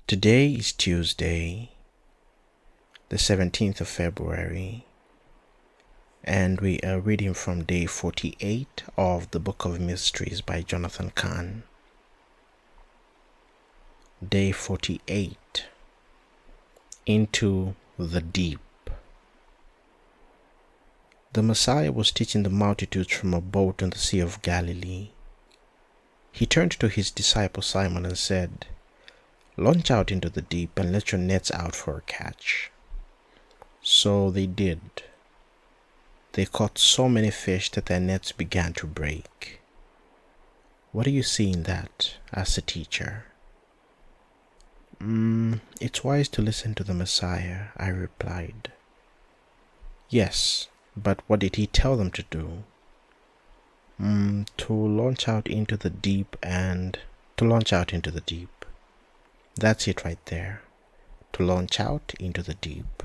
Today is Tuesday, the 17th of February, and we are reading from day 48 of the Book of Mysteries by Jonathan Cahn. Day 48, Into the Deep. The Messiah was teaching the multitudes from a boat on the Sea of Galilee. He turned to his disciple Simon and said, "Launch out into the deep and let your nets out for a catch." So they did. They caught so many fish that their nets began to break. "What do you see in that?" asked the teacher. It's wise to listen to the Messiah," I replied. "Yes, but what did he tell them to do?" To launch out into the deep That's it right there. To launch out into the deep.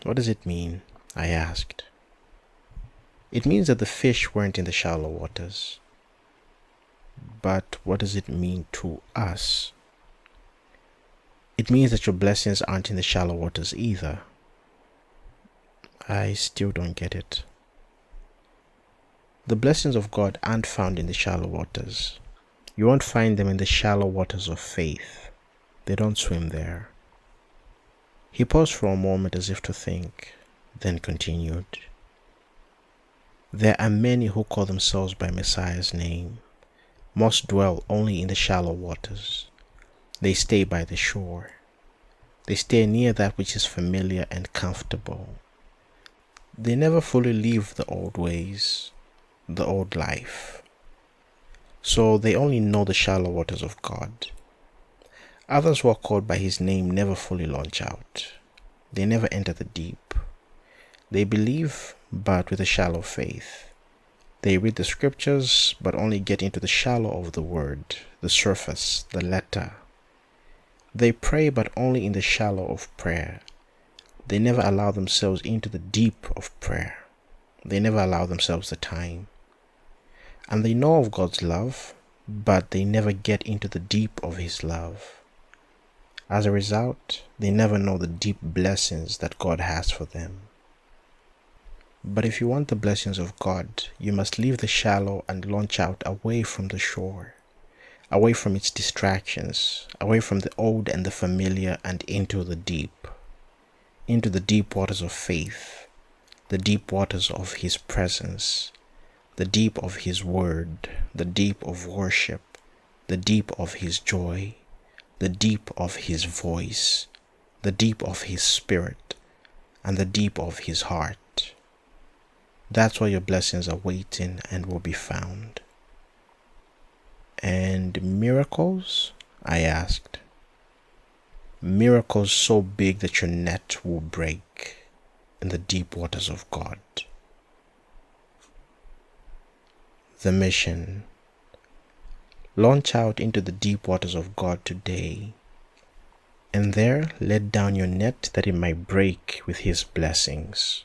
What does it mean? I asked. It means that the fish weren't in the shallow waters. But what does it mean to us? It means that your blessings aren't in the shallow waters either. I still don't get it. The blessings of God aren't found in the shallow waters. You won't find them in the shallow waters of faith. They don't swim there. He paused for a moment as if to think, then continued. There are many who call themselves by Messiah's name. Most dwell only in the shallow waters. They stay by the shore. They stay near that which is familiar and comfortable. They never fully leave the old ways, the old life. So they only know the shallow waters of God. Others who are called by his name never fully launch out. They never enter the deep. They believe, but with a shallow faith. They read the scriptures, but only get into the shallow of the word, the surface, the letter. They pray, but only in the shallow of prayer. They never allow themselves into the deep of prayer. They never allow themselves the time. And they know of God's love, but they never get into the deep of his love. As a result, they never know the deep blessings that God has for them. But if you want the blessings of God, you must leave the shallow and launch out away from the shore, away from its distractions, away from the old and the familiar, and into the deep waters of faith, the deep waters of his presence, the deep of his word, the deep of worship, the deep of his joy, the deep of his voice, the deep of his spirit, and the deep of his heart. That's where your blessings are waiting and will be found. And miracles? I asked. Miracles so big that your net will break in the deep waters of God. The mission. Launch out into the deep waters of God today, and there let down your net that it might break with his blessings.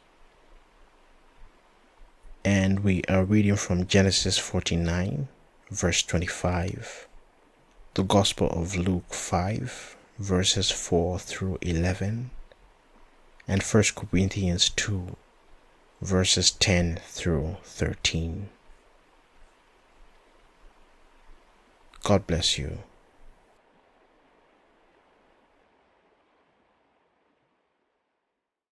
And we are reading from Genesis 49, verse 25, the Gospel of Luke 5, verses 4 through 11, and 1 Corinthians 2, verses 10 through 13. God bless you.